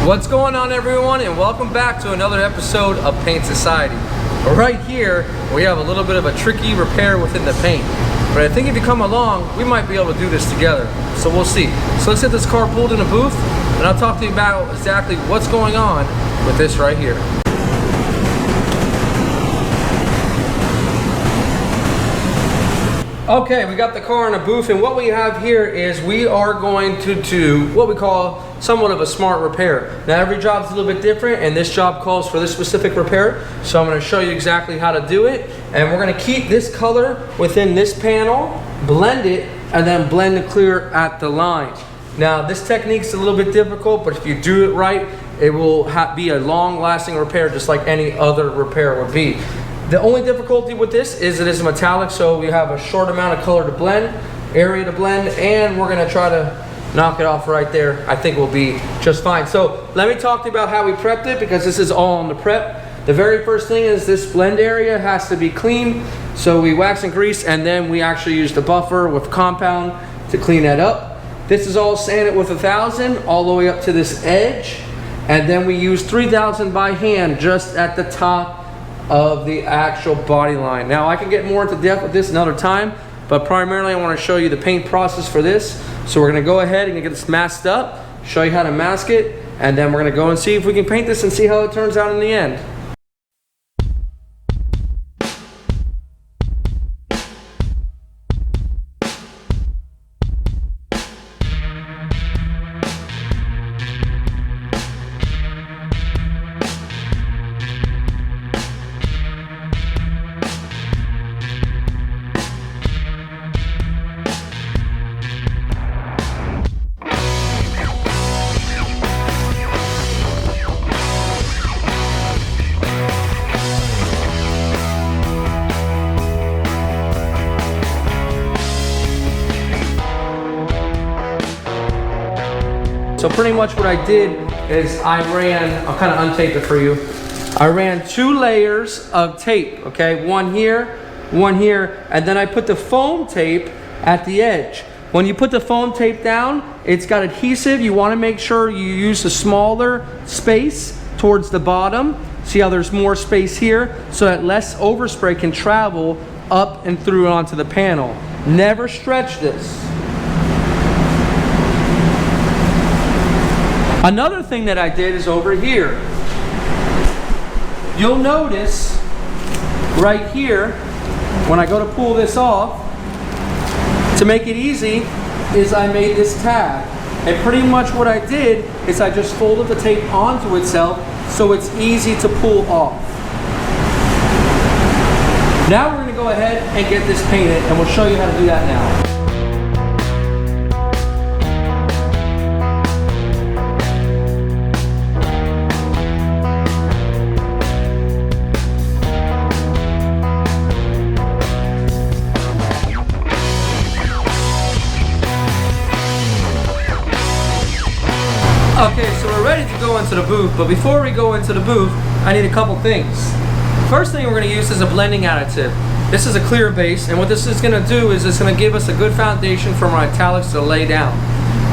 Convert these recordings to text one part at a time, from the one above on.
What's going on, everyone, and welcome back to another episode of Paint Society. Right here we have a little bit of a tricky repair within the paint, but I think if you come along we might be able to do this together, so we'll see. So let's get this car pulled in a booth and I'll talk to you about exactly what's going on with this right here. Okay, we got the car in a booth, and what we have here is we are going to do what we call somewhat of a smart repair. Now every job's a little bit different, and this job calls for this specific repair, so I'm going to show you exactly how to do it. And we're going to keep this color within this panel, blend it, and then blend the clear at the line. Now this technique's a little bit difficult, but if you do it right, it will be a long-lasting repair just like any other repair would be. The only difficulty with this is it is metallic, so we have a short amount of color to blend, area to blend, and we're gonna try to knock it off right there. I think we'll be just fine. So let me talk to you about how we prepped it, because this is all on the prep. The very first thing is this blend area has to be clean. So we wax and grease, and then we actually use the buffer with compound to clean that up. This is all sanded with 1000 all the way up to this edge. And then we use 3000 by hand just at the top of the actual body line. Now I can get more into depth with this another time, but primarily I want to show you the paint process for this. So we're going to go ahead and get this masked up, show you how to mask it, and then we're going to go and see if we can paint this and see how it turns out in the end. So pretty much what I did is I'll kind of untape it for you. I ran 2 layers of tape, okay? One here, and then I put the foam tape at the edge. When you put the foam tape down, it's got adhesive. You want to make sure you use a smaller space towards the bottom. See how there's more space here? So that less overspray can travel up and through onto the panel. Never stretch this. Another thing that I did is over here. You'll notice right here, when I go to pull this off, to make it easy, is I made this tab. And pretty much what I did is I just folded the tape onto itself so it's easy to pull off. Now we're going to go ahead and get this painted, and we'll show you how to do that now. Okay, so we're ready to go into the booth, but before we go into the booth, I need a couple things. First thing we're going to use is a blending additive. This is a clear base, and what this is going to do is it's going to give us a good foundation for our italics to lay down.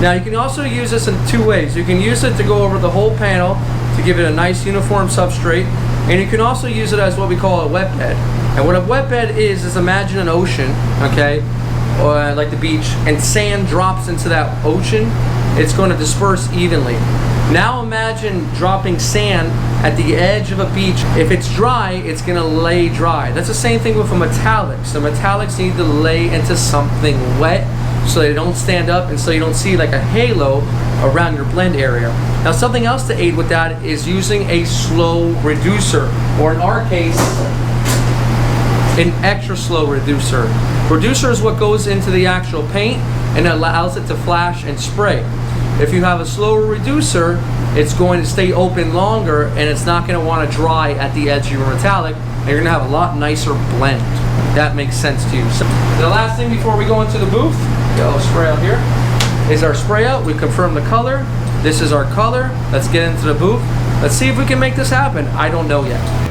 Now you can also use this in 2 ways. You can use it to go over the whole panel to give it a nice uniform substrate, and you can also use it as what we call a wet bed. And what a wet bed is imagine an ocean, okay, or like the beach, and sand drops into that ocean. It's going to disperse evenly. Now imagine dropping sand at the edge of a beach. If it's dry, it's going to lay dry. That's the same thing with a metallic. So metallics need to lay into something wet so they don't stand up and so you don't see like a halo around your blend area. Now something else to aid with that is using a slow reducer, or in our case, an extra slow reducer. Reducer is what goes into the actual paint and it allows it to flash and spray. If you have a slower reducer, it's going to stay open longer and it's not going to want to dry at the edge of your metallic, and you're going to have a lot nicer blend. That makes sense to you. So the last thing before we go into the booth, got a little spray out here, is our spray out. We confirm the color. This is our color. Let's get into the booth. Let's see if we can make this happen. I don't know yet.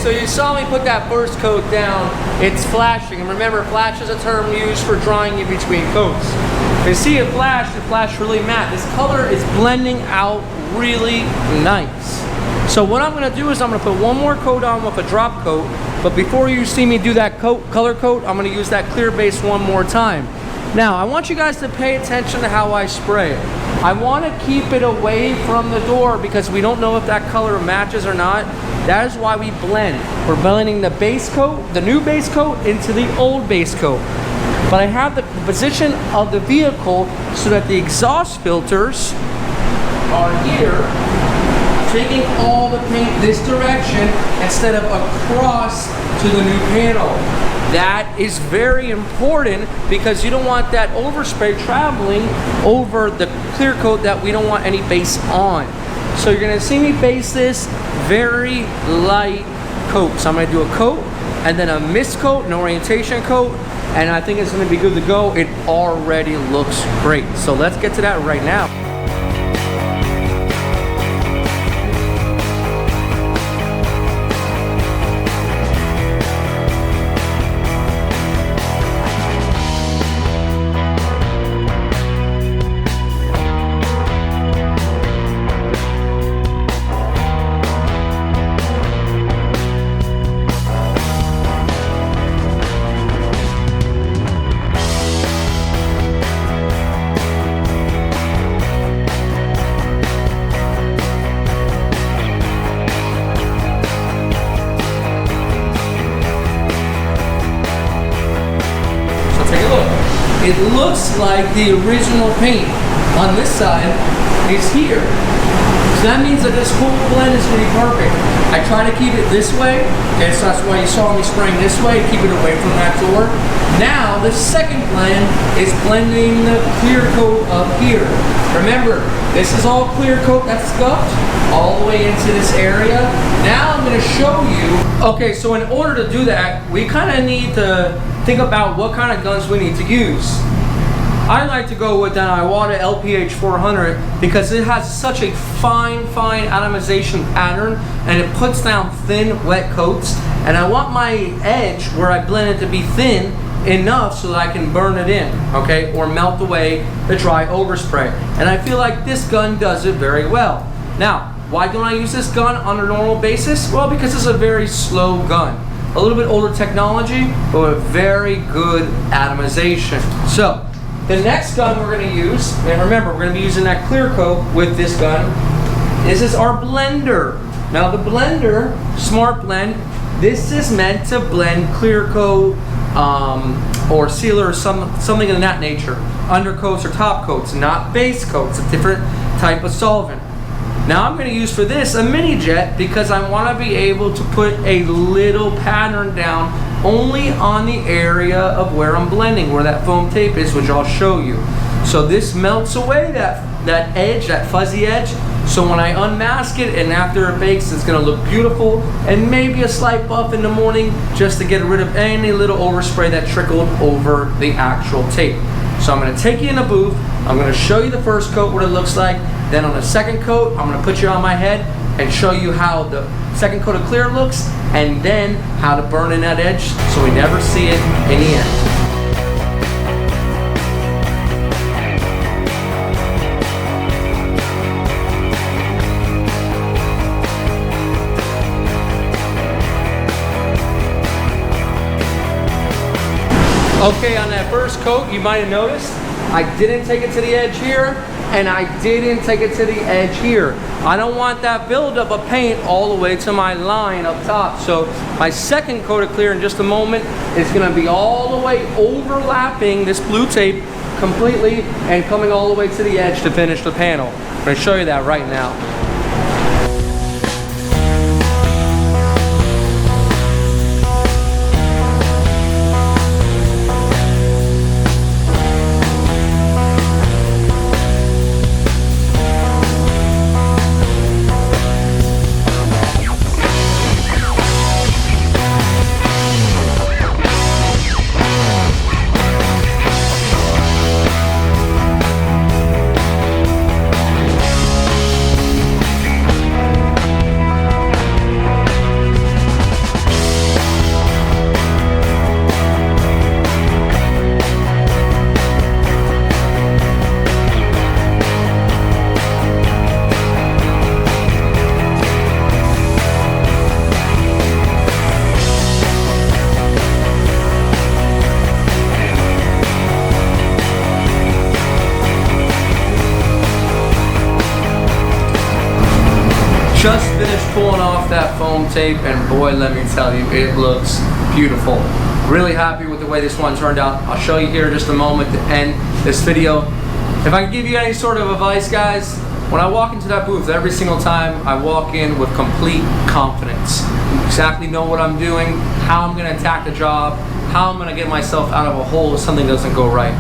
so you saw me put that first coat down. It's flashing, and remember, flash is a term used for drying in between coats. You see it flashed really matte. This color is blending out really nice. So what I'm gonna do is I'm gonna put one more coat on with a drop coat, but before you see me do that color coat, I'm gonna use that clear base one more time. Now, I want you guys to pay attention to how I spray it. I wanna keep it away from the door because we don't know if that color matches or not. That is why we blend. We're blending the base coat, the new base coat, into the old base coat. But I have the position of the vehicle so that the exhaust filters are here, taking all the paint this direction instead of across to the new panel. That is very important because you don't want that overspray traveling over the clear coat that we don't want any base on. So you're gonna see me base this very light coat. So I'm gonna do a coat and then a mist coat, an orientation coat, and I think it's gonna be good to go. It already looks great. So let's get to that right now. It looks like the original paint on this side is here. So that means that this whole blend is going to be perfect. I try to keep it this way, and so that's why you saw me spraying this way, keep it away from that door. Now, the second blend is blending the clear coat up here. Remember, this is all clear coat that's scuffed all the way into this area. Now I'm going to show you. Okay, so in order to do that, we kind of need to think about what kind of guns we need to use. I like to go with an Iwata LPH 400 because it has such a fine atomization pattern and it puts down thin, wet coats. And I want my edge where I blend it to be thin enough so that I can burn it in, okay, or melt away the dry overspray. And I feel like this gun does it very well. Now, why don't I use this gun on a normal basis? Well, because it's a very slow gun. A little bit older technology, but a very good atomization. So, the next gun we're going to use, and remember, we're going to be using that clear coat with this gun, is our blender. Now, the blender, Smart Blend, this is meant to blend clear coat or sealer or something of that nature. Undercoats or top coats, not base coats, a different type of solvent. Now I'm going to use for this a mini jet because I want to be able to put a little pattern down only on the area of where I'm blending, where that foam tape is, which I'll show you. So this melts away that edge, that fuzzy edge. So when I unmask it and after it bakes, it's going to look beautiful, and maybe a slight buff in the morning just to get rid of any little overspray that trickled over the actual tape. So I'm going to take you in a booth. I'm going to show you the first coat, what it looks like. Then on the second coat, I'm going to put you on my head and show you how the second coat of clear looks, and then how to burn in that edge so we never see it in the end. Okay, on that first coat, you might have noticed, I didn't take it to the edge here, and I didn't take it to the edge here. I don't want that buildup of paint all the way to my line up top. So my second coat of clear in just a moment is gonna be all the way overlapping this blue tape completely and coming all the way to the edge to finish the panel. I'm gonna show you that right now. Just finished pulling off that foam tape, and boy, let me tell you, it looks beautiful. Really happy with the way this one turned out. I'll show you here in just a moment to end this video. If I can give you any sort of advice, guys, when I walk into that booth, every single time I walk in with complete confidence. Exactly know what I'm doing, how I'm gonna attack the job, how I'm gonna get myself out of a hole if something doesn't go right.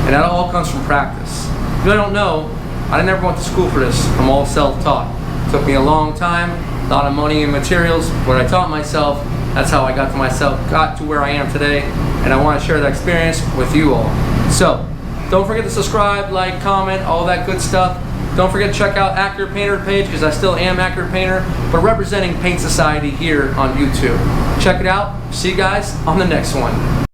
And that all comes from practice. If you don't know, I never went to school for this. I'm all self-taught. Took me a long time, a lot of money and materials. What I taught myself, that's how I got to where I am today, and I want to share that experience with you all. So, don't forget to subscribe, like, comment, all that good stuff. Don't forget to check out Accurate Painter page, because I still am Accurate Painter, but representing Paint Society here on YouTube. Check it out. See you guys on the next one.